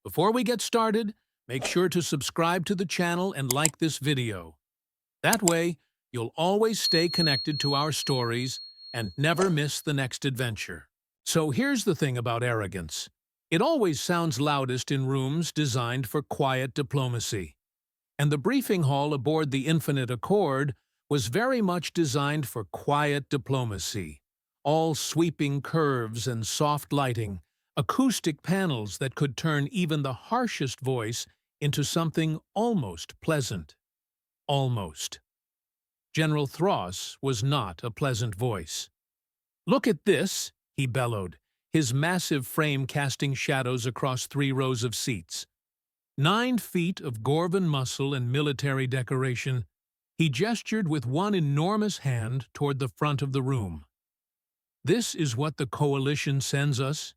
Before we get started, make sure to subscribe to the channel and like this video. That way, you'll always stay connected to our stories and never miss the next adventure. So here's the thing about arrogance. It always sounds loudest in rooms designed for quiet diplomacy. And the briefing hall aboard the Infinite Accord was very much designed for quiet diplomacy. All sweeping curves and soft lighting, acoustic panels that could turn even the harshest voice into something almost pleasant. Almost. General Thros was not a pleasant voice. "Look at this," he bellowed, his massive frame casting shadows across 3 rows of seats. 9 feet of Gorvan muscle and military decoration, he gestured with one enormous hand toward the front of the room. "This is what the Coalition sends us?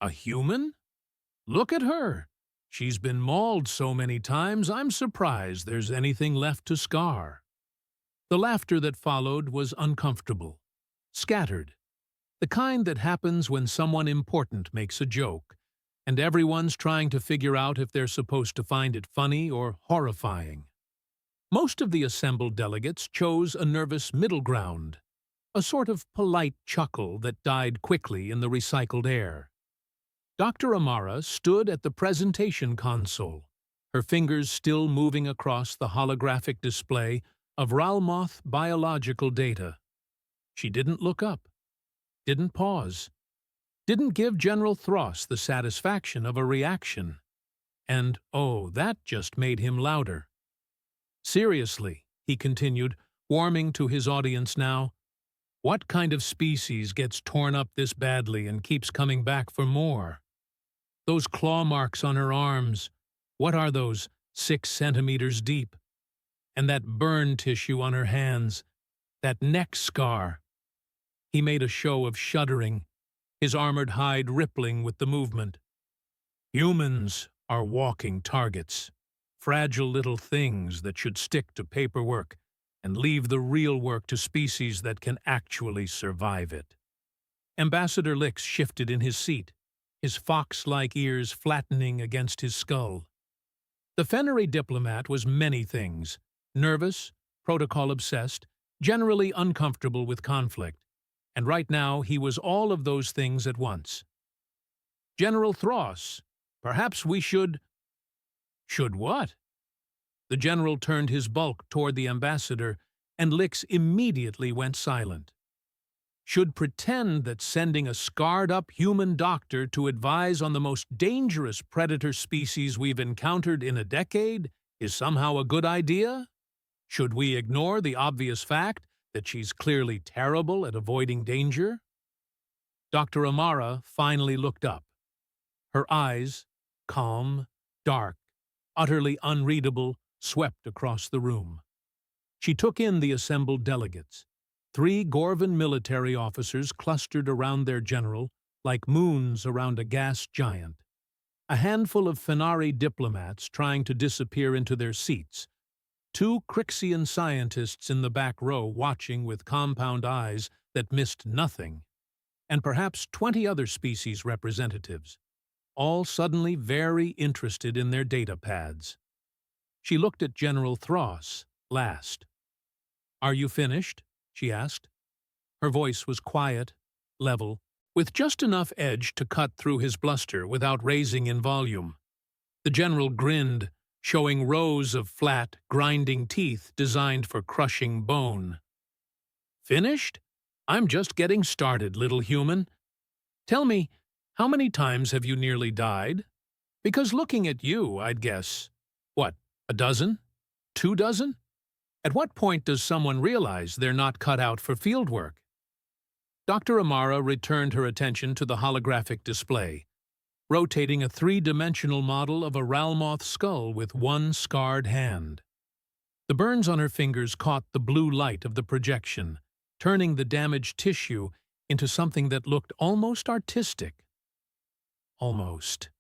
A human? Look at her. She's been mauled so many times, I'm surprised there's anything left to scar." The laughter that followed was uncomfortable, scattered, the kind that happens when someone important makes a joke, and everyone's trying to figure out if they're supposed to find it funny or horrifying. Most of the assembled delegates chose a nervous middle ground, a sort of polite chuckle that died quickly in the recycled air. Dr. Amara stood at the presentation console, her fingers still moving across the holographic display of Ralmoth biological data. She didn't look up, didn't pause, didn't give General Thros the satisfaction of a reaction. And, oh, that just made him louder. "Seriously," he continued, warming to his audience now, "what kind of species gets torn up this badly and keeps coming back for more? Those claw marks on her arms, what are those, 6 centimeters deep? And that burn tissue on her hands, that neck scar." He made a show of shuddering, his armored hide rippling with the movement. "Humans are walking targets, fragile little things that should stick to paperwork and leave the real work to species that can actually survive it." Ambassador Lix shifted in his seat, his fox-like ears flattening against his skull. The Fennery diplomat was many things: nervous, protocol-obsessed, generally uncomfortable with conflict, and right now he was all of those things at once. "General Thros, perhaps we should—" "Should what?" The general turned his bulk toward the ambassador, and Lix immediately went silent. "Should pretend that sending a scarred-up human doctor to advise on the most dangerous predator species we've encountered in a decade is somehow a good idea? Should we ignore the obvious fact that she's clearly terrible at avoiding danger?" Dr. Amara finally looked up. Her eyes, calm, dark, utterly unreadable, swept across the room. She took in the assembled delegates. 3 Gorvan military officers clustered around their general like moons around a gas giant. A handful of Fenari diplomats trying to disappear into their seats. 2 Crixian scientists in the back row watching with compound eyes that missed nothing. And perhaps 20 other species representatives, all suddenly very interested in their data pads. She looked at General Thros last. "Are you finished?" she asked. Her voice was quiet, level, with just enough edge to cut through his bluster without raising in volume. The general grinned, showing rows of flat, grinding teeth designed for crushing bone. "Finished? I'm just getting started, little human. Tell me, how many times have you nearly died? Because looking at you, I'd guess, what, a dozen? 2 dozen? At what point does someone realize they're not cut out for fieldwork?" Dr. Amara returned her attention to the holographic display, rotating a 3-dimensional model of a Ralmoth skull with one scarred hand. The burns on her fingers caught the blue light of the projection, turning the damaged tissue into something that looked almost artistic. Almost.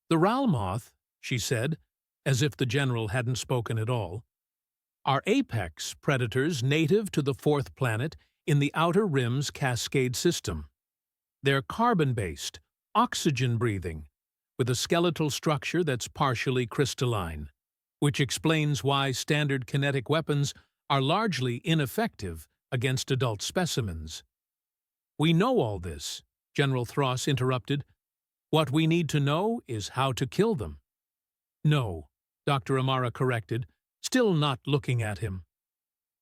"The Ralmoth," she said, as if the general hadn't spoken at all, "are apex predators native to the 4th planet in the Outer Rim's Cascade system. They're carbon-based, oxygen-breathing, with a skeletal structure that's partially crystalline, which explains why standard kinetic weapons are largely ineffective against adult specimens. "We know all this," General Thross interrupted. "What we need to know is how to kill them." "No," Dr. Amara corrected, still not looking at him.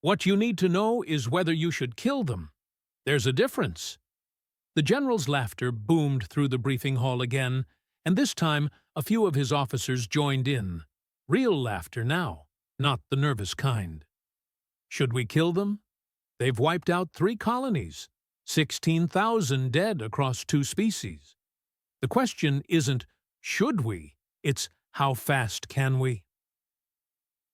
"What you need to know is whether you should kill them. There's a difference." The general's laughter boomed through the briefing hall again, and this time a few of his officers joined in. Real laughter now, not the nervous kind. "Should we kill them? They've wiped out 3 colonies, 16,000 dead across 2 species. The question isn't, should we? It's, how fast can we?"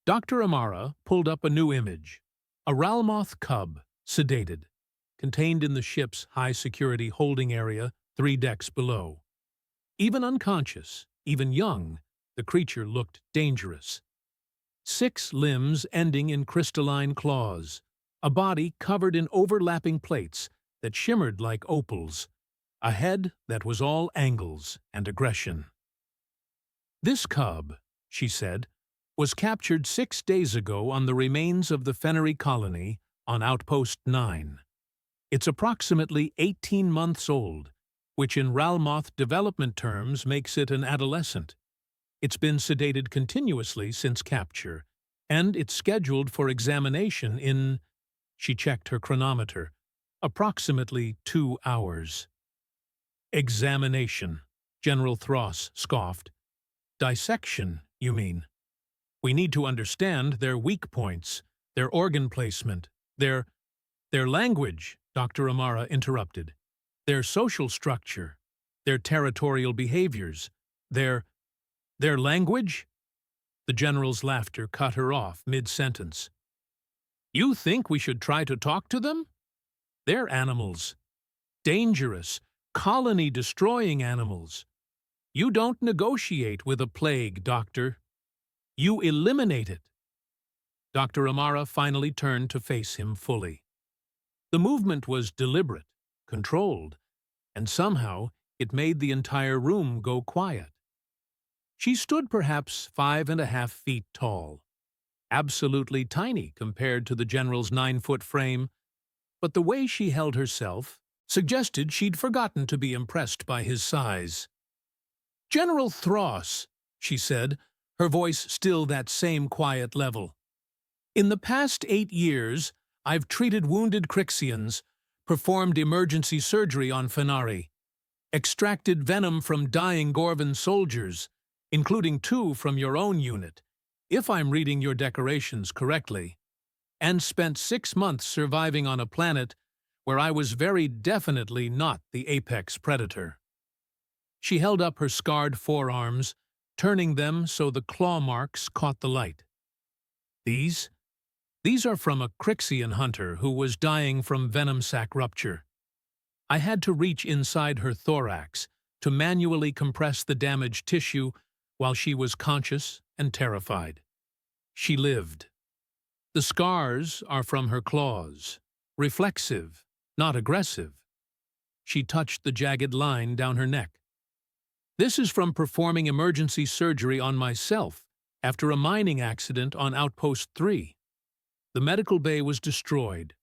Dr. Amara pulled up a new image. A Ralmoth cub, sedated, contained in the ship's high-security holding area 3 decks below. Even unconscious, even young, the creature looked dangerous. 6 limbs ending in crystalline claws, a body covered in overlapping plates that shimmered like opals, a head that was all angles and aggression. "This cub," she said, "was captured 6 days ago on the remains of the Fennery colony on Outpost 9. It's approximately 18 months old, which in Ralmoth development terms makes it an adolescent. It's been sedated continuously since capture, and it's scheduled for examination in," she checked her chronometer, "approximately 2 hours. "Examination," General Thross scoffed. "Dissection, you mean? We need to understand their weak points, their organ placement, their language," Dr. Amara interrupted. "Their social structure, their territorial behaviors, their language?" The general's laughter cut her off mid-sentence. "You think we should try to talk to them? They're animals. Dangerous, colony-destroying animals. You don't negotiate with a plague, Doctor. You eliminate it." Dr. Amara finally turned to face him fully. The movement was deliberate, controlled, and somehow it made the entire room go quiet. She stood perhaps 5.5 feet tall, absolutely tiny compared to the general's 9-foot frame, but the way she held herself suggested she'd forgotten to be impressed by his size. "General Thross," she said, her voice still that same quiet level. "In the past 8 years, I've treated wounded Crixians, performed emergency surgery on Fenari, extracted venom from dying Gorvan soldiers, including 2 from your own unit, if I'm reading your decorations correctly, and spent 6 months surviving on a planet where I was very definitely not the apex predator." She held up her scarred forearms, turning them so the claw marks caught the light. These are from a Crixian hunter who was dying from venom sac rupture. I had to reach inside her thorax to manually compress the damaged tissue while she was conscious and terrified. She lived. The scars are from her claws, reflexive, not aggressive. She touched the jagged line down her neck. "This is from performing emergency surgery on myself after a mining accident on Outpost 3. The medical bay was destroyed.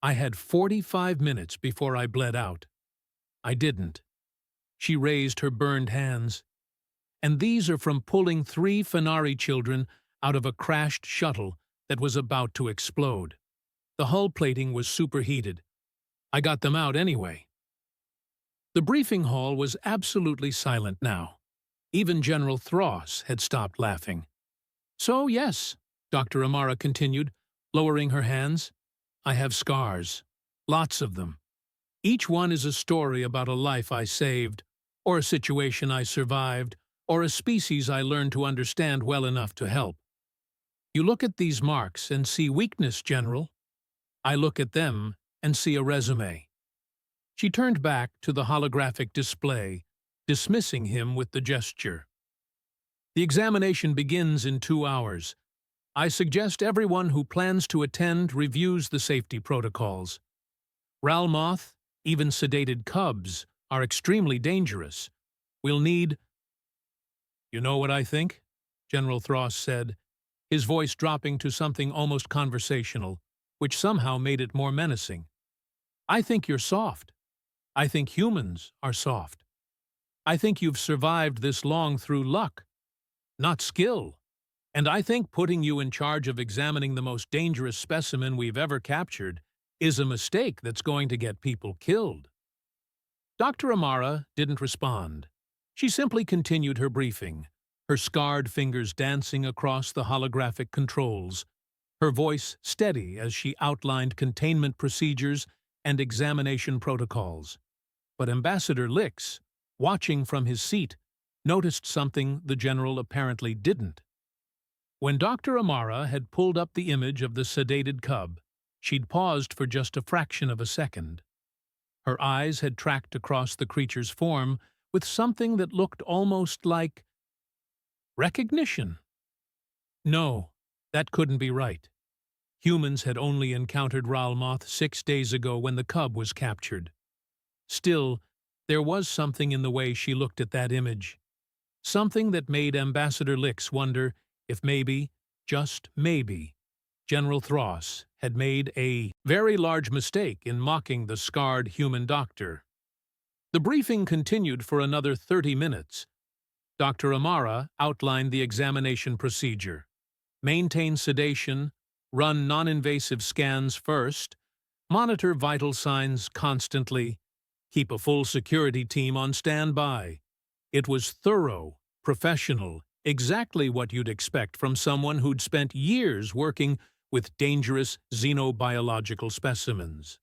I had 45 minutes before I bled out. I didn't." She raised her burned hands. "And these are from pulling 3 Fenari children out of a crashed shuttle that was about to explode. The hull plating was superheated. I got them out anyway." The briefing hall was absolutely silent now. Even General Thross had stopped laughing. "So, yes," Dr. Amara continued, lowering her hands, "I have scars. Lots of them. Each one is a story about a life I saved, or a situation I survived, or a species I learned to understand well enough to help. You look at these marks and see weakness, General. I look at them and see a resume." She turned back to the holographic display, dismissing him with the gesture. "The examination begins in 2 hours. I suggest everyone who plans to attend reviews the safety protocols. Ralmoth, even sedated cubs, are extremely dangerous. We'll need..." You know what I think? General Thross said, his voice dropping to something almost conversational, which somehow made it more menacing. I think you're soft. I think humans are soft. I think you've survived this long through luck, not skill. And I think putting you in charge of examining the most dangerous specimen we've ever captured is a mistake that's going to get people killed. Dr. Amara didn't respond. She simply continued her briefing, her scarred fingers dancing across the holographic controls, her voice steady as she outlined containment procedures and examination protocols. But Ambassador Lix, watching from his seat, noticed something the general apparently didn't. When Dr. Amara had pulled up the image of the sedated cub, she'd paused for just a fraction of a second. Her eyes had tracked across the creature's form with something that looked almost like recognition. No, that couldn't be right. Humans had only encountered Ralmoth 6 days ago when the cub was captured. Still, there was something in the way she looked at that image. Something that made Ambassador Lix wonder if maybe, just maybe, General Thross had made a very large mistake in mocking the scarred human doctor. The briefing continued for another 30 minutes. Dr. Amara outlined the examination procedure. Maintain sedation, run non-invasive scans first, monitor vital signs constantly, keep a full security team on standby. It was thorough, professional, exactly what you'd expect from someone who'd spent years working with dangerous xenobiological specimens.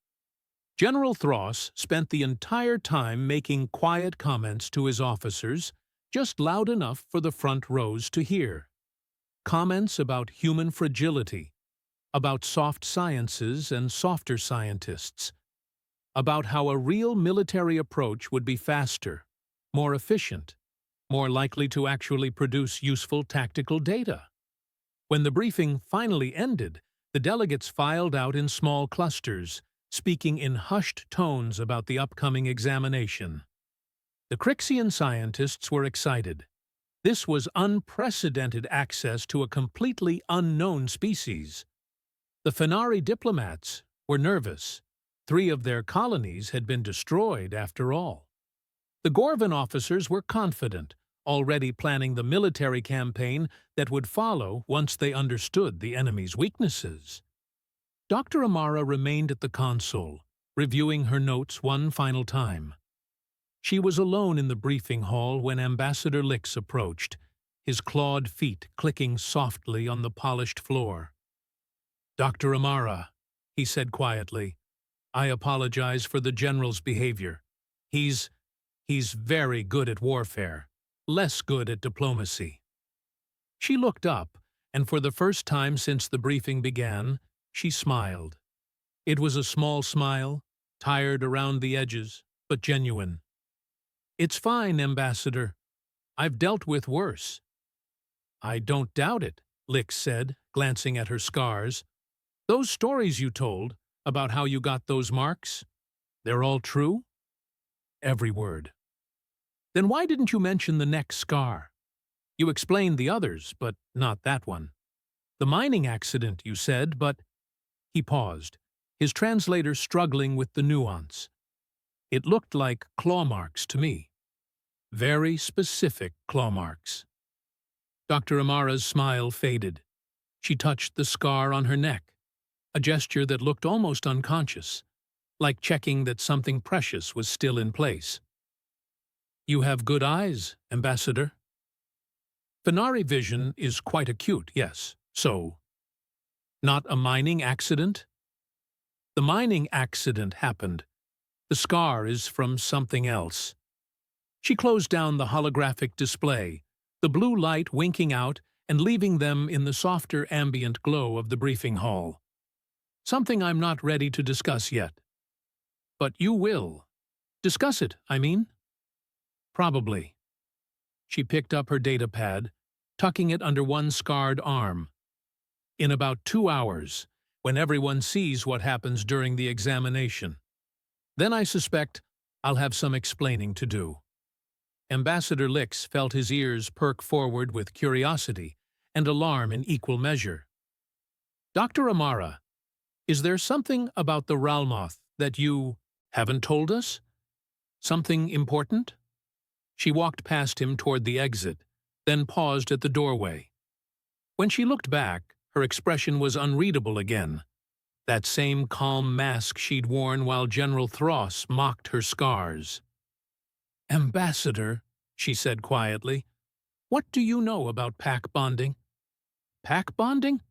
General Thross spent the entire time making quiet comments to his officers, just loud enough for the front rows to hear. Comments about human fragility, about soft sciences and softer scientists, about how a real military approach would be faster, more efficient, more likely to actually produce useful tactical data. When the briefing finally ended, the delegates filed out in small clusters, speaking in hushed tones about the upcoming examination. The Crixian scientists were excited. This was unprecedented access to a completely unknown species. The Fenari diplomats were nervous. 3 of their colonies had been destroyed after all. The Gorvan officers were confident, already planning the military campaign that would follow once they understood the enemy's weaknesses. Dr. Amara remained at the console, reviewing her notes one final time. She was alone in the briefing hall when Ambassador Lix approached, his clawed feet clicking softly on the polished floor. "Dr. Amara," he said quietly, "I apologize for the general's behavior. He's very good at warfare, less good at diplomacy." She looked up, and for the first time since the briefing began, she smiled. It was a small smile, tired around the edges, but genuine. "It's fine, Ambassador. I've dealt with worse." "I don't doubt it," Lix said, glancing at her scars. "Those stories you told about how you got those marks, they're all true?" "Every word." "Then why didn't you mention the neck scar? You explained the others, but not that one. The mining accident, you said, but—" He paused, his translator struggling with the nuance. "It looked like claw marks to me. Very specific claw marks." Dr. Amara's smile faded. She touched the scar on her neck, a gesture that looked almost unconscious, like checking that something precious was still in place. "You have good eyes, Ambassador." "Fenari vision is quite acute, yes. So, not a mining accident?" "The mining accident happened. The scar is from something else." She closed down the holographic display, the blue light winking out and leaving them in the softer ambient glow of the briefing hall. "Something I'm not ready to discuss yet." "But you will. Discuss it, I mean?" "Probably." She picked up her datapad, tucking it under one scarred arm. "In about 2 hours, when everyone sees what happens during the examination. Then I suspect I'll have some explaining to do." Ambassador Lix felt his ears perk forward with curiosity and alarm in equal measure. Dr. Amara, is there something about the Ralmoth that you haven't told us? Something important? She walked past him toward the exit, then paused at the doorway. When she looked back, her expression was unreadable again. That same calm mask she'd worn while General Thross mocked her scars. "Ambassador," she said quietly, "what do you know about pack bonding?" Pack bonding?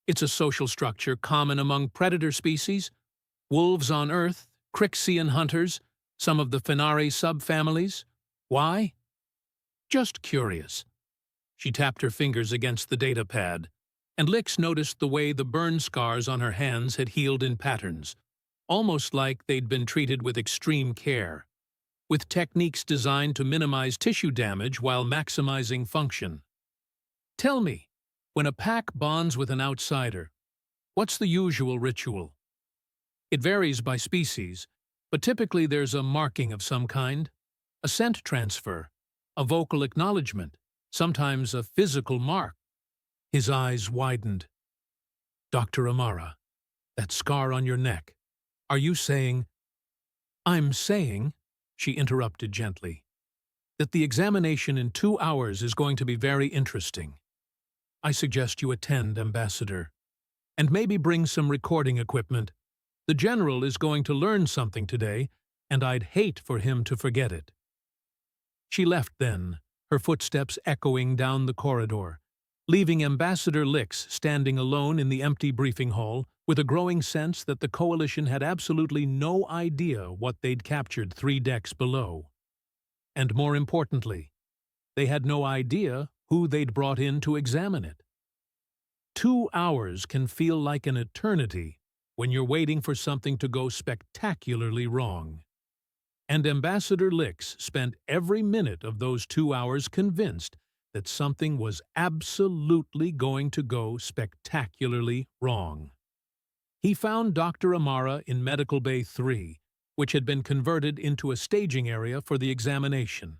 It's a social structure common among predator species. Wolves on Earth, Crixian hunters, some of the Fenari subfamilies. Why? Just curious. She tapped her fingers against the data pad, and Lix noticed the way the burn scars on her hands had healed in patterns, almost like they'd been treated with extreme care, with techniques designed to minimize tissue damage while maximizing function. Tell me, when a pack bonds with an outsider, what's the usual ritual? It varies by species, but typically there's a marking of some kind, a scent transfer, a vocal acknowledgement, sometimes a physical mark. His eyes widened. Dr. Amara, that scar on your neck, are you saying— I'm saying, she interrupted gently, that the examination in 2 hours is going to be very interesting. I suggest you attend, Ambassador, and maybe bring some recording equipment. The General is going to learn something today, and I'd hate for him to forget it. She left then, her footsteps echoing down the corridor, leaving Ambassador Lix standing alone in the empty briefing hall with a growing sense that the Coalition had absolutely no idea what they'd captured 3 decks below. And more importantly, they had no idea who they'd brought in to examine it. 2 hours can feel like an eternity when you're waiting for something to go spectacularly wrong. And Ambassador Lix spent every minute of those 2 hours convinced that something was absolutely going to go spectacularly wrong. He found Dr. Amara in Medical Bay 3, which had been converted into a staging area for the examination.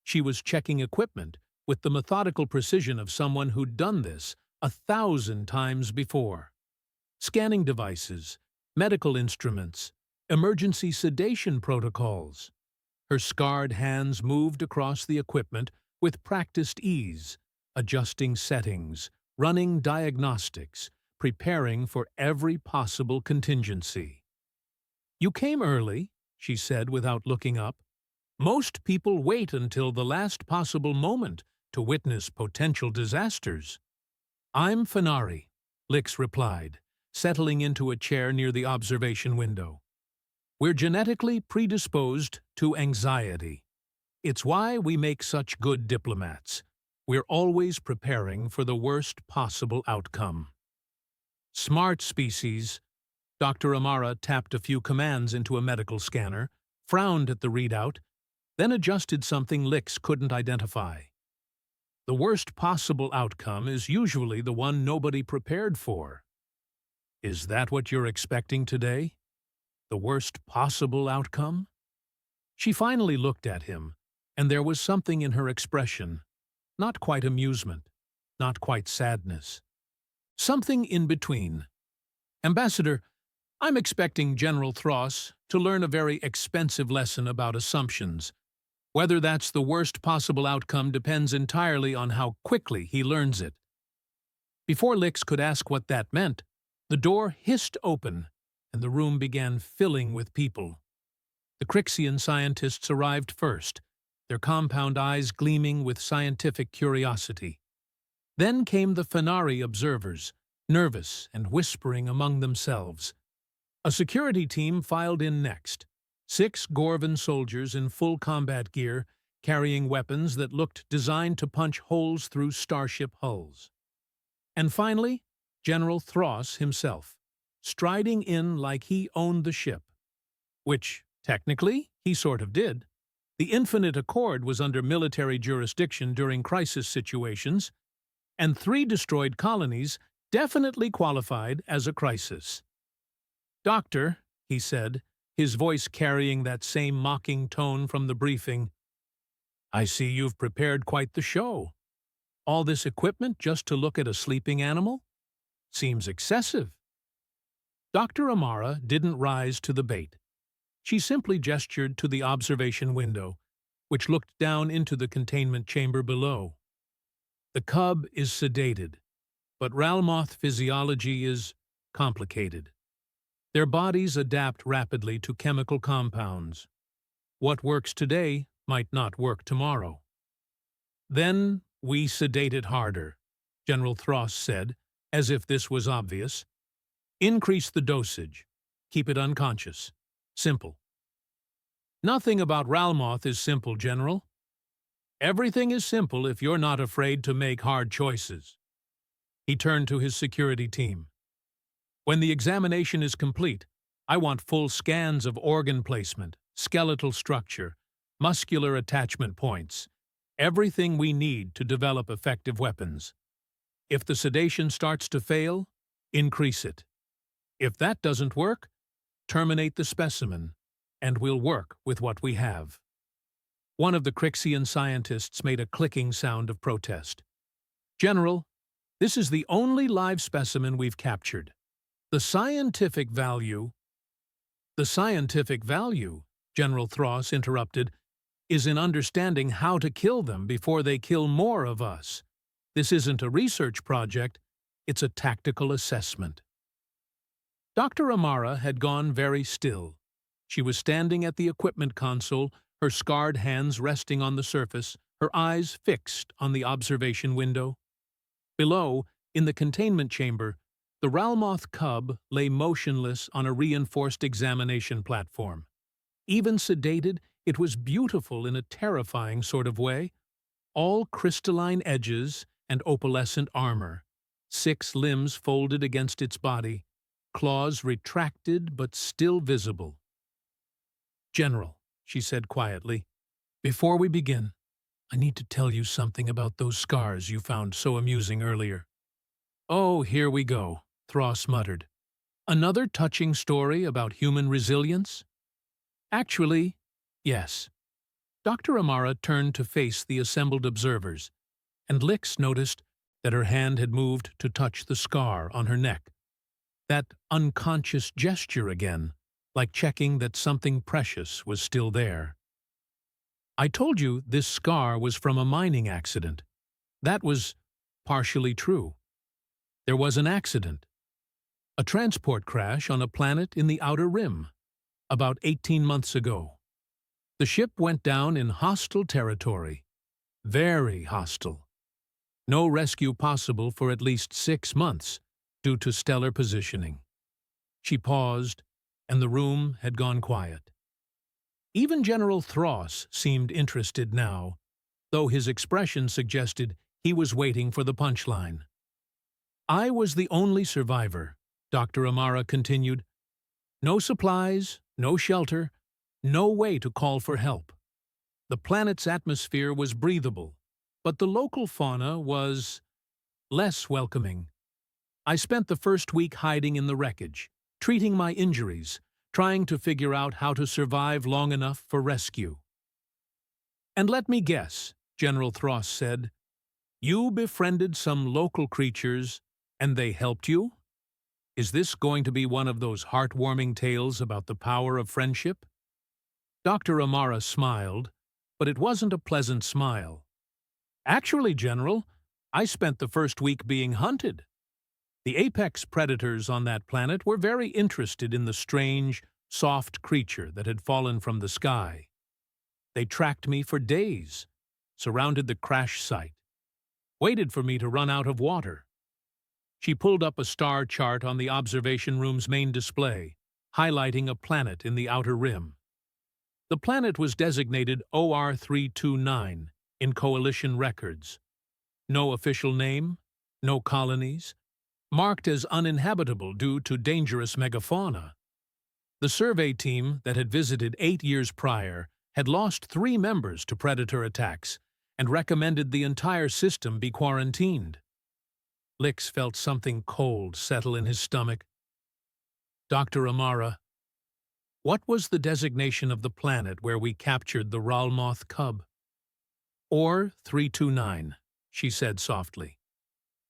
She was checking equipment with the methodical precision of someone who'd done this 1,000 times before. Scanning devices, medical instruments, emergency sedation protocols. Her scarred hands moved across the equipment with practiced ease, adjusting settings, running diagnostics, preparing for every possible contingency. You came early, she said without looking up. Most people wait until the last possible moment to witness potential disasters. I'm Fenari, Lix replied, settling into a chair near the observation window. We're genetically predisposed to anxiety. It's why we make such good diplomats. We're always preparing for the worst possible outcome. Smart species. Dr. Amara tapped a few commands into a medical scanner, frowned at the readout, then adjusted something Lix couldn't identify. The worst possible outcome is usually the one nobody prepared for. Is that what you're expecting today? The worst possible outcome? She finally looked at him, and there was something in her expression, not quite amusement, not quite sadness. Something in between. Ambassador, I'm expecting General Thross to learn a very expensive lesson about assumptions. Whether that's the worst possible outcome depends entirely on how quickly he learns it. Before Lix could ask what that meant, the door hissed open, and the room began filling with people. The Crixian scientists arrived first, their compound eyes gleaming with scientific curiosity. Then came the Fenari observers, nervous and whispering among themselves. A security team filed in next, 6 Gorvan soldiers in full combat gear, carrying weapons that looked designed to punch holes through starship hulls. And finally, General Thross himself, striding in like he owned the ship. Which, technically, he sort of did. The Infinite Accord was under military jurisdiction during crisis situations, and 3 destroyed colonies definitely qualified as a crisis. Doctor, he said, his voice carrying that same mocking tone from the briefing, I see you've prepared quite the show. All this equipment just to look at a sleeping animal? Seems excessive. Dr. Amara didn't rise to the bait. She simply gestured to the observation window, which looked down into the containment chamber below. The cub is sedated, but Ralmoth physiology is complicated. Their bodies adapt rapidly to chemical compounds. What works today might not work tomorrow. Then we sedate it harder, General Thross said, as if this was obvious. Increase the dosage. Keep it unconscious. Simple. Nothing about Ralmoth is simple, General. Everything is simple if you're not afraid to make hard choices. He turned to his security team. When the examination is complete, I want full scans of organ placement, skeletal structure, muscular attachment points, everything we need to develop effective weapons. If the sedation starts to fail, increase it. If that doesn't work, terminate the specimen, and we'll work with what we have. One of the Crixian scientists made a clicking sound of protest. General, this is the only live specimen we've captured. The scientific value, General Thross interrupted, is in understanding how to kill them before they kill more of us. This isn't a research project, it's a tactical assessment. Dr. Amara had gone very still. She was standing at the equipment console, her scarred hands resting on the surface, her eyes fixed on the observation window. Below, in the containment chamber, the Ralmoth cub lay motionless on a reinforced examination platform. Even sedated, it was beautiful in a terrifying sort of way. All crystalline edges and opalescent armor, 6 limbs folded against its body, claws retracted but still visible. General, she said quietly, before we begin, I need to tell you something about those scars you found so amusing earlier. Oh, here we go, Thross muttered. Another touching story about human resilience? Actually, yes. Dr. Amara turned to face the assembled observers, and Lix noticed that her hand had moved to touch the scar on her neck. That unconscious gesture again, like checking that something precious was still there. I told you this scar was from a mining accident. That was partially true. There was an accident. A transport crash on a planet in the Outer Rim, about 18 months ago. The ship went down in hostile territory. Very hostile. No rescue possible for at least 6 months, due to stellar positioning. She paused, and the room had gone quiet. Even General Thross seemed interested now, though his expression suggested he was waiting for the punchline. I was the only survivor, Dr. Amara continued. No supplies, no shelter, no way to call for help. The planet's atmosphere was breathable, but the local fauna was less welcoming. I spent the first week hiding in the wreckage, treating my injuries, trying to figure out how to survive long enough for rescue. And let me guess, General Thross said, you befriended some local creatures and they helped you? Is this going to be one of those heartwarming tales about the power of friendship? Dr. Amara smiled, but it wasn't a pleasant smile. Actually, General, I spent the first week being hunted. The apex predators on that planet were very interested in the strange, soft creature that had fallen from the sky. They tracked me for days, surrounded the crash site, waited for me to run out of water. She pulled up a star chart on the observation room's main display, highlighting a planet in the Outer Rim. The planet was designated OR329 in Coalition records. No official name, no colonies, marked as uninhabitable due to dangerous megafauna. The survey team that had visited 8 years prior had lost 3 members to predator attacks and recommended the entire system be quarantined. Lix felt something cold settle in his stomach. Dr. Amara, what was the designation of the planet where we captured the Ralmoth cub? Or 329, she said softly.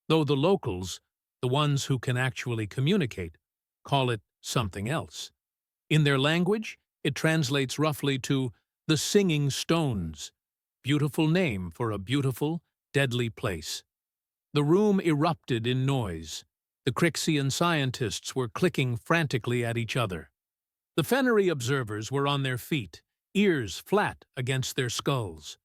Though the locals, the ones who can actually communicate, call it something else. In their language, it translates roughly to the Singing Stones, beautiful name for a beautiful, deadly place. The room erupted in noise. The Crixian scientists were clicking frantically at each other. The Fennery observers were on their feet, ears flat against their skulls.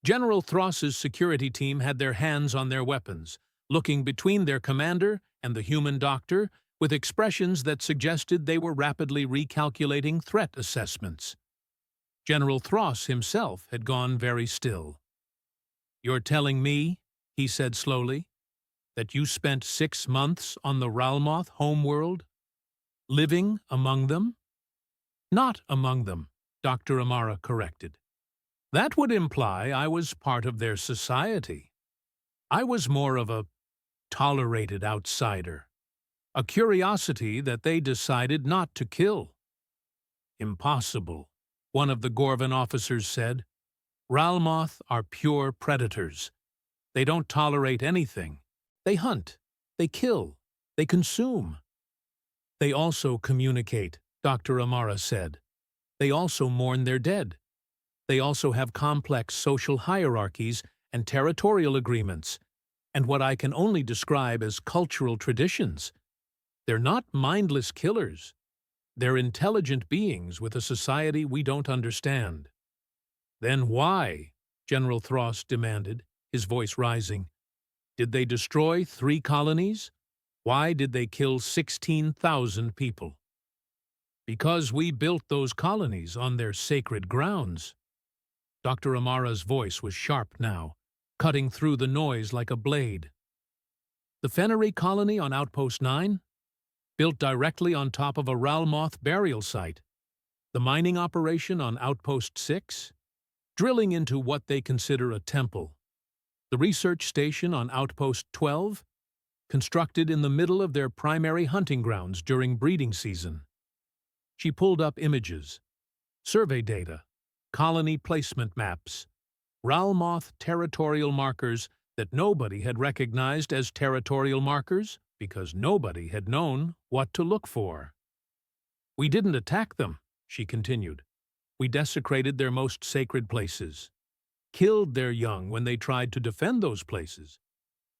General Thross's security team had their hands on their weapons, looking between their commander and the human doctor with expressions that suggested they were rapidly recalculating threat assessments. General Thross himself had gone very still. "You're telling me," he said slowly, "that you spent 6 months on the Ralmoth homeworld, living among them?" "Not among them," Dr. Amara corrected. "That would imply I was part of their society. I was more of a tolerated outsider, a curiosity that they decided not to kill." "Impossible," one of the Gorvan officers said. "Ralmoth are pure predators. They don't tolerate anything. They hunt, they kill, they consume." "They also communicate," Dr. Amara said. "They also mourn their dead. They also have complex social hierarchies and territorial agreements, and what I can only describe as cultural traditions. They're not mindless killers. They're intelligent beings with a society we don't understand." "Then why?" General Thross demanded, his voice rising. "Did they destroy 3 colonies? Why did they kill 16,000 people?" "Because we built those colonies on their sacred grounds." Dr. Amara's voice was sharp now, cutting through the noise like a blade. "The Fennery colony on Outpost 9? Built directly on top of a Ralmoth burial site. The mining operation on Outpost 6? Drilling into what they consider a temple. The research station on Outpost 12? Constructed in the middle of their primary hunting grounds during breeding season." She pulled up images, survey data, colony placement maps, Ralmoth territorial markers that nobody had recognized as territorial markers because nobody had known what to look for. "We didn't attack them," she continued. "We desecrated their most sacred places, killed their young when they tried to defend those places,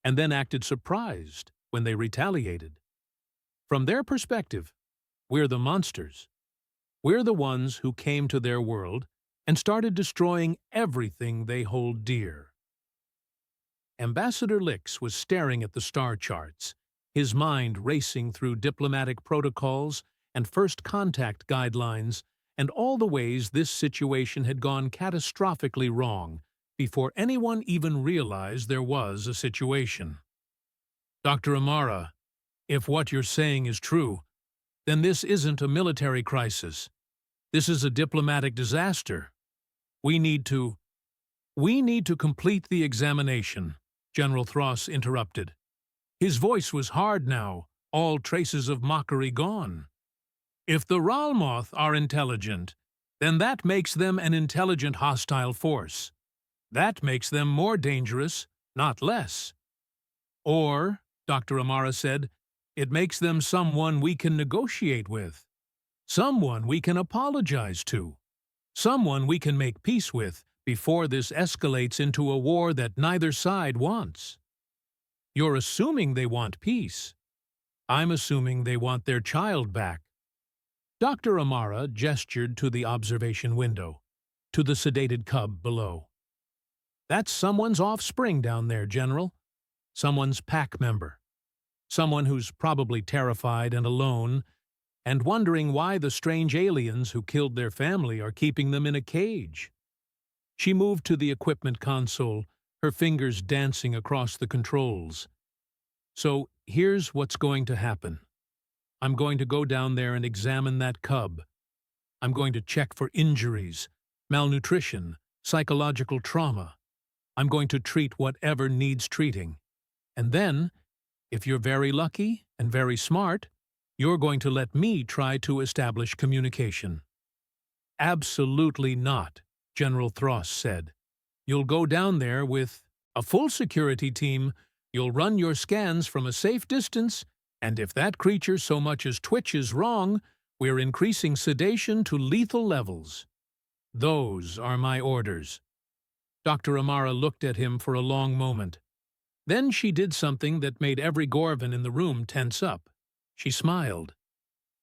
and then acted surprised when they retaliated. From their perspective, we're the monsters. We're the ones who came to their world and started destroying everything they hold dear." Ambassador Lix was staring at the star charts, his mind racing through diplomatic protocols and first contact guidelines and all the ways this situation had gone catastrophically wrong before anyone even realized there was a situation. "Dr. Amara, if what you're saying is true, then this isn't a military crisis. This is a diplomatic disaster. We need to complete the examination," General Thross interrupted. His voice was hard now, all traces of mockery gone. "If the Ralmoth are intelligent, then that makes them an intelligent hostile force. That makes them more dangerous, not less. Or," Dr. Amara said, "it makes them someone we can negotiate with. Someone we can apologize to. Someone we can make peace with before this escalates into a war that neither side wants." "You're assuming they want peace. I'm assuming they want their child back." Dr. Amara gestured to the observation window, to the sedated cub below. "That's someone's offspring down there, General. Someone's pack member. Someone who's probably terrified and alone and wondering why the strange aliens who killed their family are keeping them in a cage." She moved to the equipment console, her fingers dancing across the controls. "So here's what's going to happen. I'm going to go down there and examine that cub. I'm going to check for injuries, malnutrition, psychological trauma. I'm going to treat whatever needs treating. And then, if you're very lucky and very smart, you're going to let me try to establish communication." "Absolutely not," General Thross said. You'll go down there with a full security team. You'll run your scans from a safe distance, and if that creature so much as twitches wrong, we're increasing sedation to lethal levels. Those are my orders." Dr. Amara looked at him for a long moment. Then she did something that made every Gorvan in the room tense up. She smiled.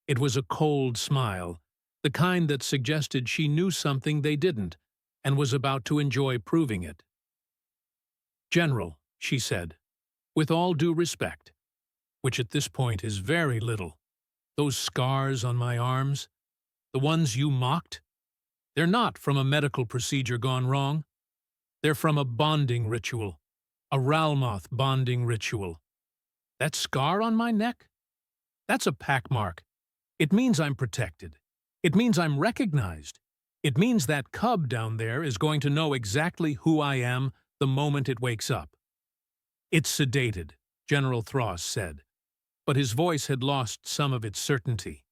It was a cold smile, the kind that suggested she knew something they didn't, and was about to enjoy proving it. "General," she said, "with all due respect, which at this point is very little, those scars on my arms, the ones you mocked, they're not from a medical procedure gone wrong. They're from a bonding ritual, a Ralmoth bonding ritual. That scar on my neck? That's a pack mark. It means I'm protected. It means I'm recognized. It means that cub down there is going to know exactly who I am the moment it wakes up." "It's sedated," General Thross said, but his voice had lost some of its certainty.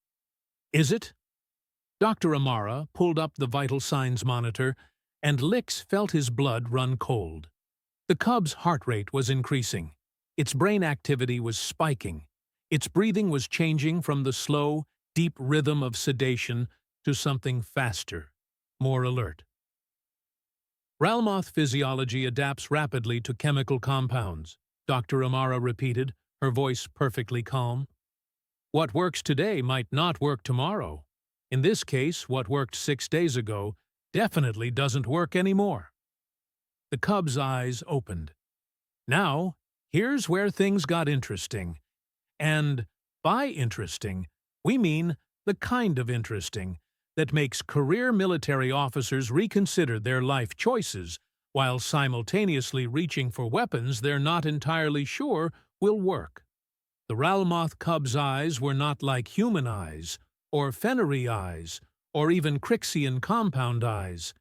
"Is it?" Dr. Amara pulled up the vital signs monitor, and Lix felt his blood run cold. The cub's heart rate was increasing. Its brain activity was spiking. Its breathing was changing from the slow, deep rhythm of sedation to something faster, more alert. "Ralmoth physiology adapts rapidly to chemical compounds," Dr. Amara repeated, her voice perfectly calm. "What works today might not work tomorrow. In this case, what worked 6 days ago definitely doesn't work anymore." The cub's eyes opened. Now, here's where things got interesting. And by interesting, we mean the kind of interesting that makes career military officers reconsider their life choices while simultaneously reaching for weapons they're not entirely sure will work. The Ralmoth cub's eyes were not like human eyes, or Fennery eyes, or even Crixian compound eyes.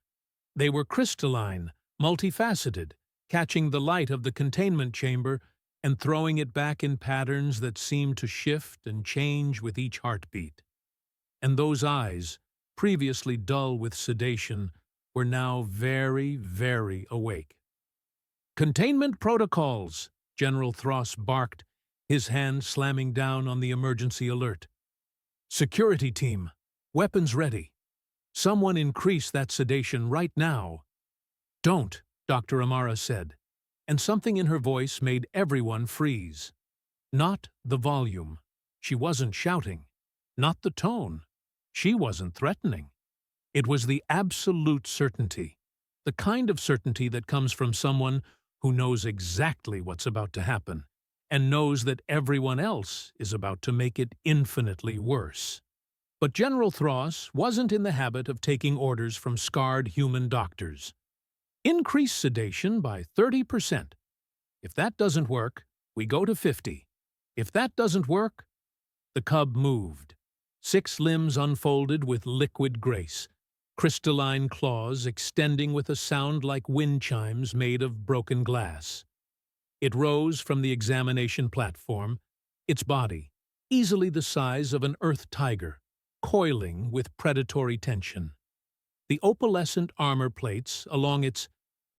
They were crystalline, multifaceted, catching the light of the containment chamber and throwing it back in patterns that seemed to shift and change with each heartbeat. And those eyes, previously dull with sedation, were now very, very awake. "Containment protocols," General Thross barked, his hand slamming down on the emergency alert. "Security team, weapons ready. Someone increase that sedation right now." "Don't," Dr. Amara said, and something in her voice made everyone freeze. Not the volume. She wasn't shouting. Not the tone. She wasn't threatening. It was the absolute certainty, the kind of certainty that comes from someone who knows exactly what's about to happen, and knows that everyone else is about to make it infinitely worse. But General Thross wasn't in the habit of taking orders from scarred human doctors. "Increase sedation by 30%. If that doesn't work, we go to 50. If that doesn't work..." The cub moved. 6 limbs unfolded with liquid grace, crystalline claws extending with a sound like wind chimes made of broken glass. It rose from the examination platform, its body, easily the size of an earth tiger, coiling with predatory tension. The opalescent armor plates along its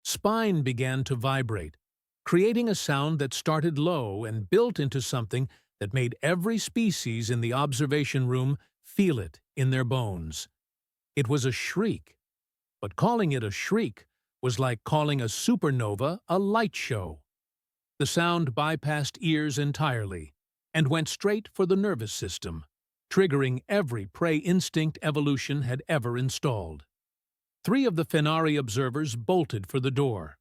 spine began to vibrate, creating a sound that started low and built into something that made every species in the observation room feel it in their bones. It was a shriek, but calling it a shriek was like calling a supernova a light show. The sound bypassed ears entirely and went straight for the nervous system, triggering every prey instinct evolution had ever installed. 3 of the Fenari observers bolted for the door.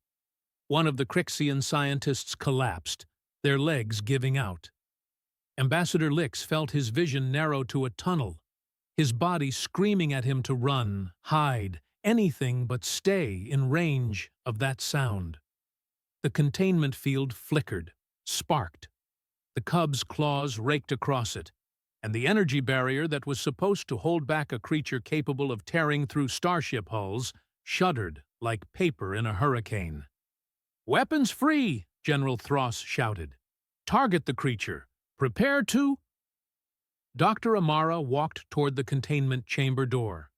One of the Crixian scientists collapsed, their legs giving out. Ambassador Lix felt his vision narrow to a tunnel, his body screaming at him to run, hide, anything but stay in range of that sound. The containment field flickered, sparked. The cub's claws raked across it, and the energy barrier that was supposed to hold back a creature capable of tearing through starship hulls shuddered like paper in a hurricane. "Weapons free!" General Thross shouted. "Target the creature! Prepare to..." Dr. Amara walked toward the containment chamber door.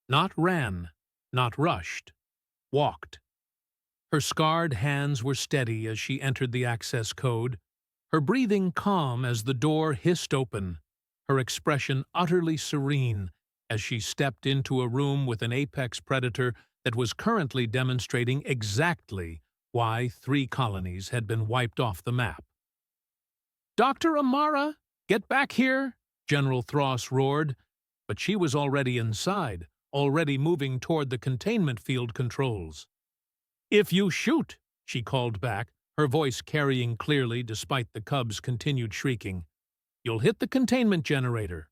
Not ran, not rushed. Walked. Her scarred hands were steady as she entered the access code, her breathing calm as the door hissed open, her expression utterly serene as she stepped into a room with an apex predator that was currently demonstrating exactly why 3 colonies had been wiped off the map. "Dr. Amara, get back here!" General Thross roared, but she was already inside, already moving toward the containment field controls. "If you shoot," she called back, her voice carrying clearly despite the cub's continued shrieking, "you'll hit the containment generator.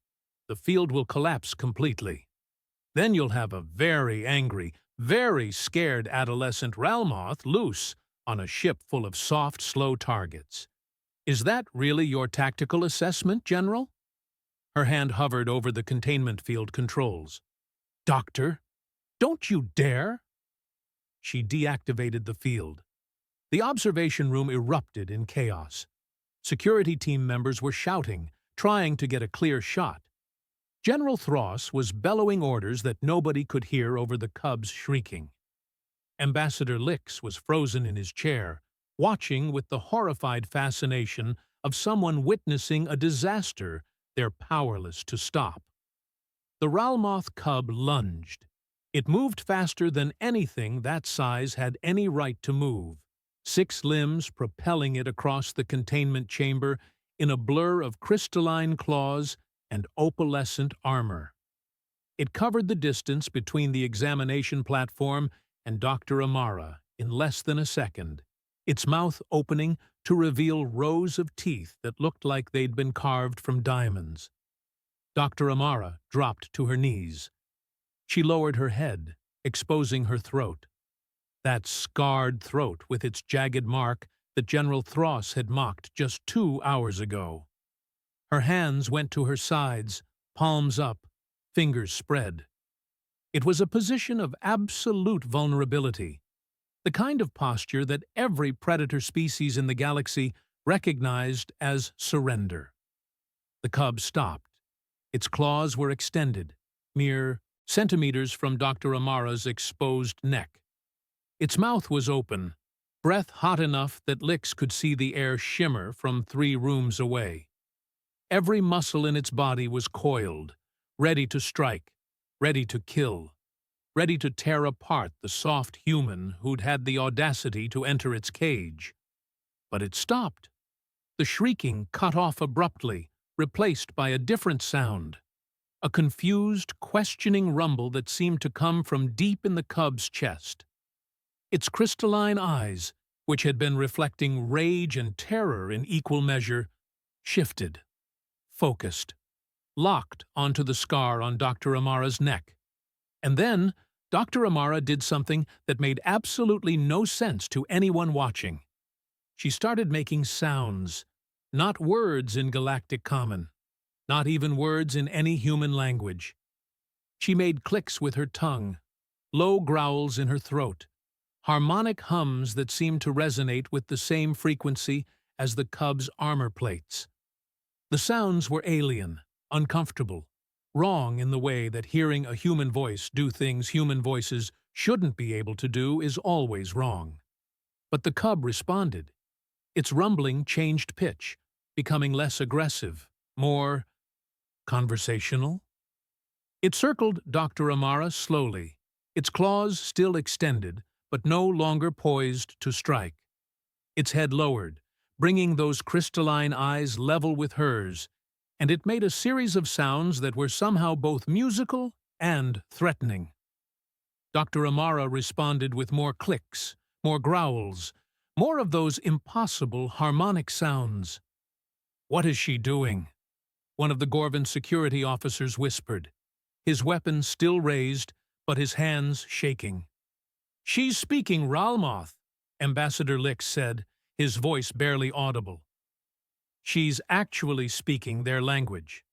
The field will collapse completely. Then you'll have a very angry, very scared adolescent Ralmoth loose on a ship full of soft, slow targets. Is that really your tactical assessment, General?" Her hand hovered over the containment field controls. "Doctor, don't you dare!" She deactivated the field. The observation room erupted in chaos. Security team members were shouting, trying to get a clear shot. General Thross was bellowing orders that nobody could hear over the cubs shrieking. Ambassador Lix was frozen in his chair, watching with the horrified fascination of someone witnessing a disaster they're powerless to stop. The Ralmoth cub lunged. It moved faster than anything that size had any right to move, 6 limbs propelling it across the containment chamber in a blur of crystalline claws and opalescent armor. It covered the distance between the examination platform and Dr. Amara in less than a second, its mouth opening to reveal rows of teeth that looked like they'd been carved from diamonds. Dr. Amara dropped to her knees. She lowered her head, exposing her throat. That scarred throat with its jagged mark that General Thross had mocked just 2 hours ago. Her hands went to her sides, palms up, fingers spread. It was a position of absolute vulnerability, the kind of posture that every predator species in the galaxy recognized as surrender. The cub stopped. Its claws were extended, mere centimeters from Dr. Amara's exposed neck. Its mouth was open, breath hot enough that Lix could see the air shimmer from 3 rooms away. Every muscle in its body was coiled, ready to strike, ready to kill, ready to tear apart the soft human who'd had the audacity to enter its cage. But it stopped. The shrieking cut off abruptly, replaced by a different sound. A confused, questioning rumble that seemed to come from deep in the cub's chest. Its crystalline eyes, which had been reflecting rage and terror in equal measure, shifted, focused, locked onto the scar on Dr. Amara's neck. And then, Dr. Amara did something that made absolutely no sense to anyone watching. She started making sounds, not words in galactic common, not even words in any human language. She made clicks with her tongue, low growls in her throat, harmonic hums that seemed to resonate with the same frequency as the cub's armor plates. The sounds were alien, uncomfortable, wrong in the way that hearing a human voice do things human voices shouldn't be able to do is always wrong. But the cub responded. Its rumbling changed pitch, becoming less aggressive, more conversational. It circled Dr. Amara slowly, its claws still extended, but no longer poised to strike. Its head lowered, bringing those crystalline eyes level with hers, and it made a series of sounds that were somehow both musical and threatening. Dr. Amara responded with more clicks, more growls, more of those impossible harmonic sounds. "What is she doing?" one of the Gorvan security officers whispered, his weapon still raised, but his hands shaking. "She's speaking Ralmoth," Ambassador Lix said, his voice barely audible. "She's actually speaking their language."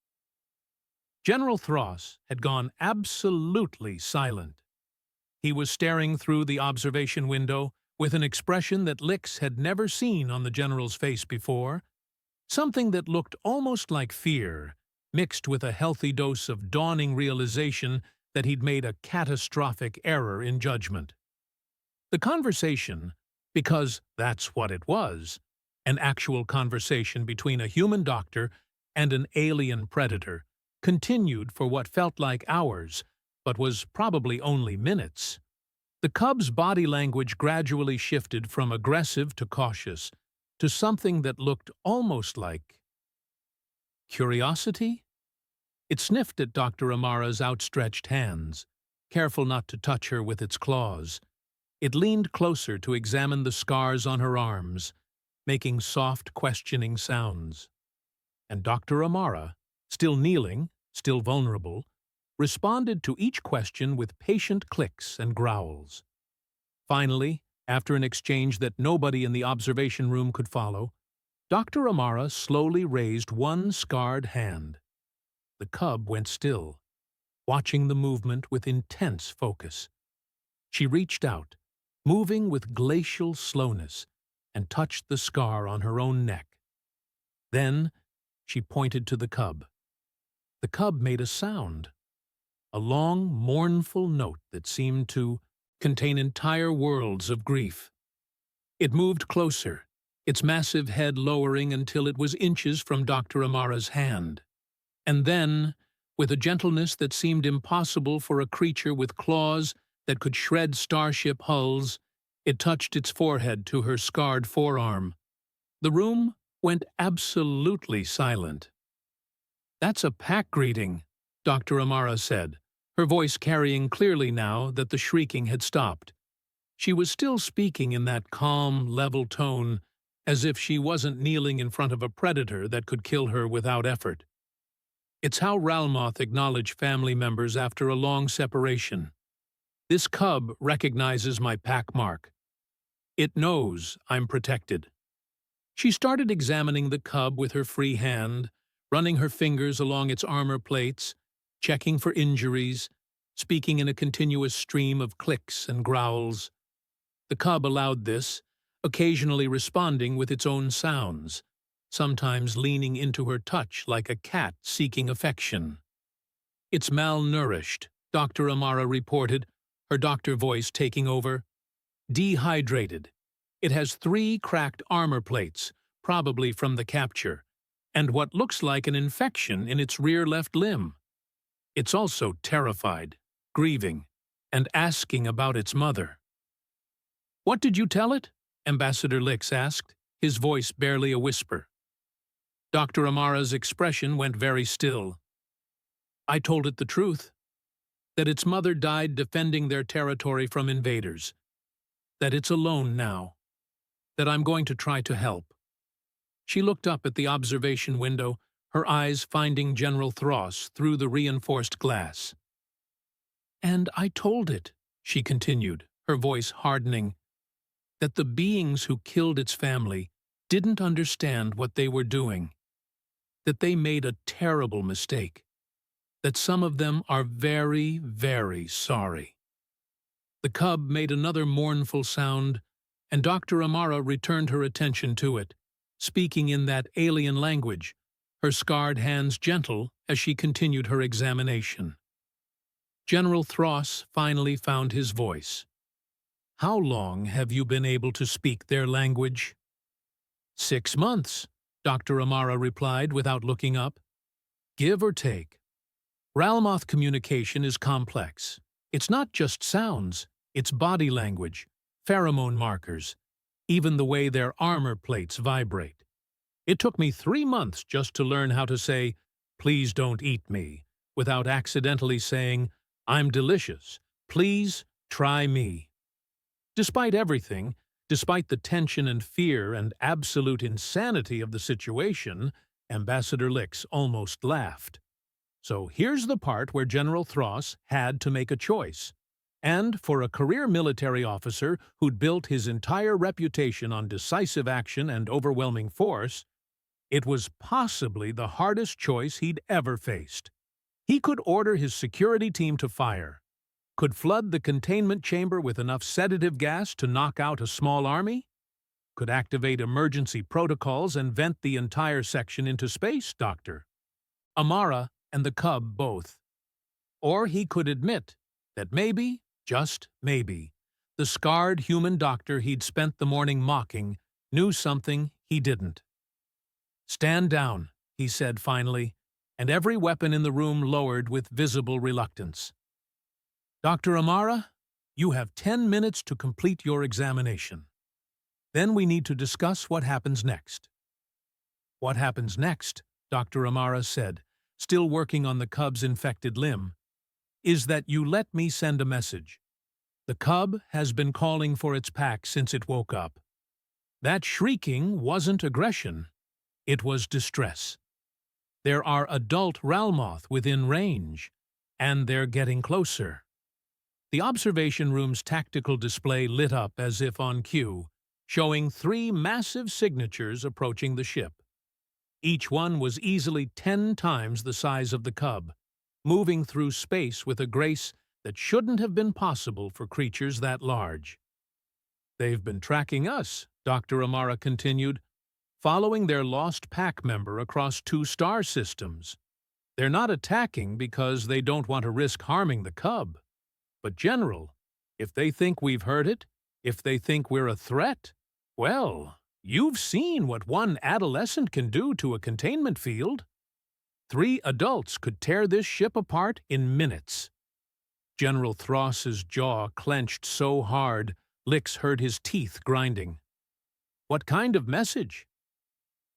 General Thross had gone absolutely silent. He was staring through the observation window with an expression that Lix had never seen on the general's face before, something that looked almost like fear, mixed with a healthy dose of dawning realization that he'd made a catastrophic error in judgment. The conversation, because that's what it was, an actual conversation between a human doctor and an alien predator, continued for what felt like hours, but was probably only minutes. The cub's body language gradually shifted from aggressive to cautious, to something that looked almost like curiosity. It sniffed at Dr. Amara's outstretched hands, careful not to touch her with its claws. It leaned closer to examine the scars on her arms, making soft, questioning sounds. And Dr. Amara, still kneeling, still vulnerable, responded to each question with patient clicks and growls. Finally, after an exchange that nobody in the observation room could follow, Dr. Amara slowly raised one scarred hand. The cub went still, watching the movement with intense focus. She reached out, moving with glacial slowness, and touched the scar on her own neck. Then she pointed to the cub. The cub made a sound, a long, mournful note that seemed to contain entire worlds of grief. It moved closer, its massive head lowering until it was inches from Dr. Amara's hand. And then, with a gentleness that seemed impossible for a creature with claws that could shred starship hulls, it touched its forehead to her scarred forearm. The room went absolutely silent. "That's a pack greeting," Dr. Amara said, her voice carrying clearly now that the shrieking had stopped. She was still speaking in that calm, level tone, as if she wasn't kneeling in front of a predator that could kill her without effort. "It's how Ralmoth acknowledge family members after a long separation. This cub recognizes my pack mark. It knows I'm protected." She started examining the cub with her free hand, running her fingers along its armor plates, checking for injuries, speaking in a continuous stream of clicks and growls. The cub allowed this, occasionally responding with its own sounds, sometimes leaning into her touch like a cat seeking affection. "It's malnourished," Dr. Amara reported, her doctor voice taking over. "Dehydrated. It has 3 cracked armor plates, probably from the capture, and what looks like an infection in its rear left limb. It's also terrified, grieving, and asking about its mother." "What did you tell it?" Ambassador Lix asked, his voice barely a whisper. Dr. Amara's expression went very still. "I told it the truth, that its mother died defending their territory from invaders, that it's alone now, that I'm going to try to help." She looked up at the observation window, her eyes finding General Thross through the reinforced glass. "And I told it," she continued, her voice hardening, "that the beings who killed its family didn't understand what they were doing, that they made a terrible mistake, that some of them are very, very sorry." The cub made another mournful sound, and Dr. Amara returned her attention to it, speaking in that alien language, her scarred hands gentle as she continued her examination. General Thross finally found his voice. "How long have you been able to speak their language?" "6 months," Dr. Amara replied without looking up. "Give or take. Ralmoth communication is complex. It's not just sounds, it's body language, pheromone markers, even the way their armor plates vibrate. It took me 3 months just to learn how to say, 'Please don't eat me,' without accidentally saying, 'I'm delicious. Please try me.'" Despite everything, despite the tension and fear and absolute insanity of the situation, Ambassador Lix almost laughed. So here's the part where General Thross had to make a choice. And for a career military officer who'd built his entire reputation on decisive action and overwhelming force, it was possibly the hardest choice he'd ever faced. He could order his security team to fire, could flood the containment chamber with enough sedative gas to knock out a small army, could activate emergency protocols and vent the entire section into space, Doctor. Amara and the cub both. Or he could admit that maybe, just maybe, The scarred human doctor he'd spent the morning mocking knew something he didn't. "Stand down," he said finally, and every weapon in the room lowered with visible reluctance. "Dr. Amara, you have 10 minutes to complete your examination. Then we need to discuss what happens next." "What happens next," Dr. Amara said, still working on the cub's infected limb, "is that you let me send a message. The cub has been calling for its pack since it woke up. That shrieking wasn't aggression, it was distress. There are adult Ralmoth within range, and they're getting closer." The observation room's tactical display lit up as if on cue, showing 3 massive signatures approaching the ship. Each one was easily 10 times the size of the cub, moving through space with a grace that shouldn't have been possible for creatures that large. "They've been tracking us," Dr. Amara continued, "following their lost pack member across 2 star systems. They're not attacking because they don't want to risk harming the cub. But, General, if they think we've heard it, if they think we're a threat, well, you've seen what one adolescent can do to a containment field. 3 adults could tear this ship apart in minutes." General Thross's jaw clenched so hard, Lix heard his teeth grinding. "What kind of message?"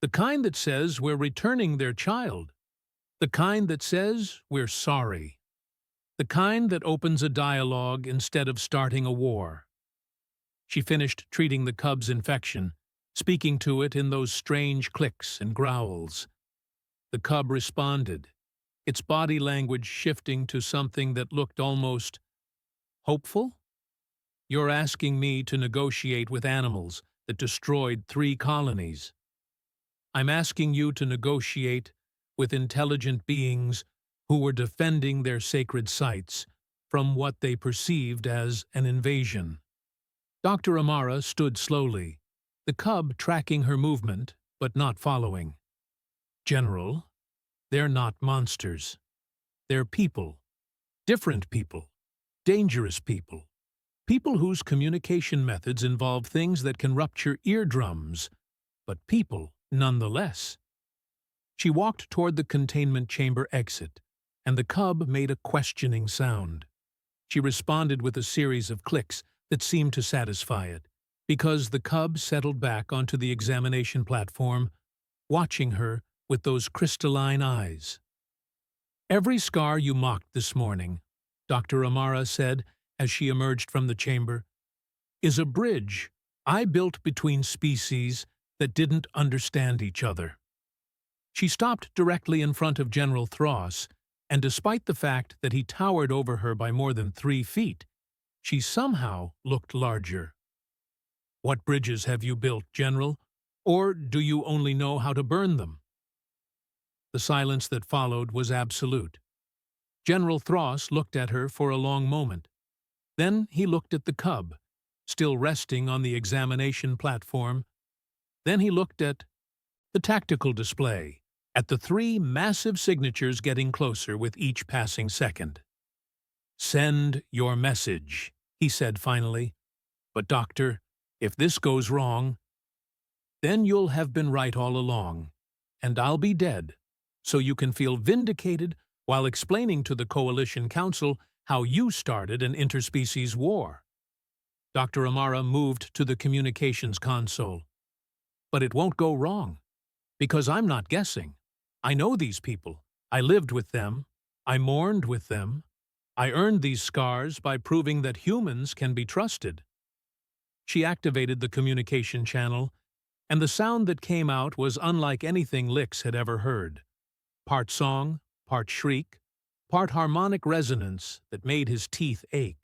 "The kind that says we're returning their child. The kind that says we're sorry. The kind that opens a dialogue instead of starting a war." She finished treating the cub's infection, speaking to it in those strange clicks and growls. The cub responded, its body language shifting to something that looked almost hopeful. "You're asking me to negotiate with animals that destroyed 3 colonies. I'm asking you to negotiate with intelligent beings who were defending their sacred sites from what they perceived as an invasion." Dr. Amara stood slowly, the cub tracking her movement but not following. "General, they're not monsters. They're people. Different people. Dangerous people. People whose communication methods involve things that can rupture eardrums, but people nonetheless." She walked toward the containment chamber exit, and the cub made a questioning sound. She responded with a series of clicks that seemed to satisfy it, because the cub settled back onto the examination platform, watching her with those crystalline eyes. "Every scar you mocked this morning," Dr. Amara said as she emerged from the chamber, "is a bridge I built between species that didn't understand each other." She stopped directly in front of General Thross, and despite the fact that he towered over her by more than 3 feet, she somehow looked larger. "What bridges have you built, General? Or do you only know how to burn them?" The silence that followed was absolute. General Thross looked at her for a long moment. Then he looked at the cub, still resting on the examination platform. Then he looked at the tactical display, at the 3 massive signatures getting closer with each passing second. "Send your message," he said finally. "But, Doctor, if this goes wrong, then you'll have been right all along, and I'll be dead, so you can feel vindicated while explaining to the Coalition Council how you started an interspecies war." Dr. Amara moved to the communications console. "But it won't go wrong, because I'm not guessing. I know these people. I lived with them. I mourned with them. I earned these scars by proving that humans can be trusted." She activated the communication channel, and the sound that came out was unlike anything Lix had ever heard. Part song, part shriek, part harmonic resonance that made his teeth ache.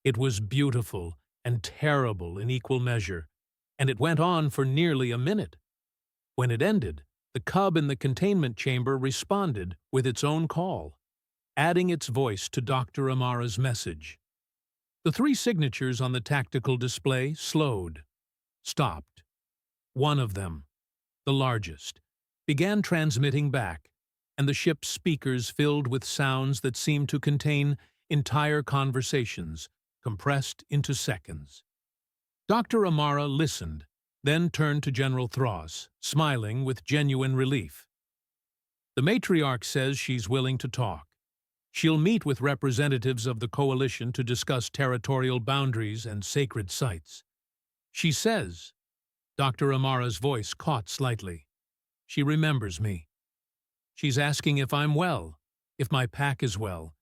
It was beautiful and terrible in equal measure, and it went on for nearly a minute. When it ended, the cub in the containment chamber responded with its own call, adding its voice to Dr. Amara's message. The 3 signatures on the tactical display slowed, stopped. One of them, the largest, began transmitting back, and the ship's speakers filled with sounds that seemed to contain entire conversations, compressed into seconds. Dr. Amara listened, then turned to General Thros, smiling with genuine relief. The matriarch says she's willing to talk. She'll meet with representatives of the coalition to discuss territorial boundaries and sacred sites. She says, Dr. Amara's voice caught slightly, she remembers me. She's asking if I'm well, if my pack is well,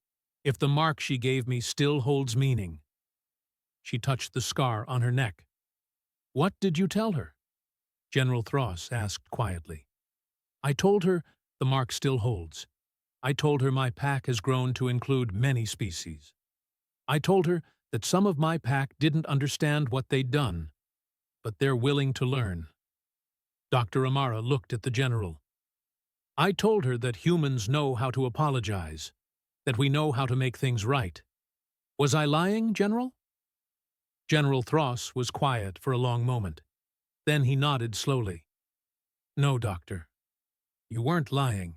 if the mark she gave me still holds meaning. She touched the scar on her neck. What did you tell her? General Thros asked quietly. I told her the mark still holds. I told her my pack has grown to include many species. I told her that some of my pack didn't understand what they'd done, but they're willing to learn. Dr. Amara looked at the general. I told her that humans know how to apologize, that we know how to make things right. Was I lying, General? General Thros was quiet for a long moment. Then he nodded slowly. No, Doctor. You weren't lying.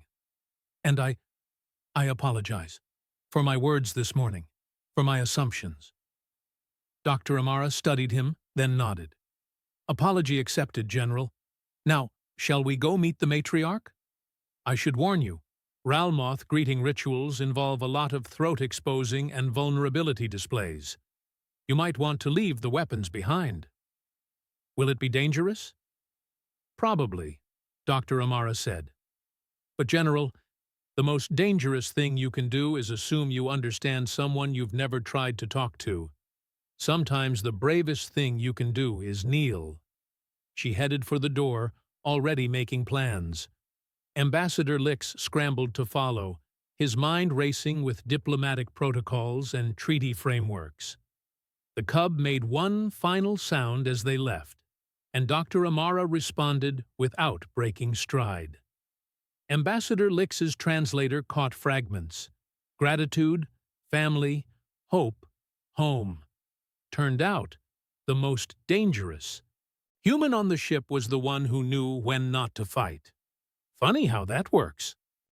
And I apologize for my words this morning, for my assumptions. Dr. Amara studied him, then nodded. Apology accepted, General. Now, shall we go meet the matriarch? I should warn you, Ralmoth greeting rituals involve a lot of throat exposing and vulnerability displays. You might want to leave the weapons behind. Will it be dangerous? Probably, Dr. Amara said. But General, the most dangerous thing you can do is assume you understand someone you've never tried to talk to. Sometimes the bravest thing you can do is kneel. She headed for the door, already making plans. Ambassador Lix scrambled to follow, his mind racing with diplomatic protocols and treaty frameworks. The cub made one final sound as they left, and Dr. Amara responded without breaking stride. Ambassador Lix's translator caught fragments. Gratitude, family, hope, home. Turned out, the most dangerous. Human on the ship was the one who knew when not to fight. Funny how that works.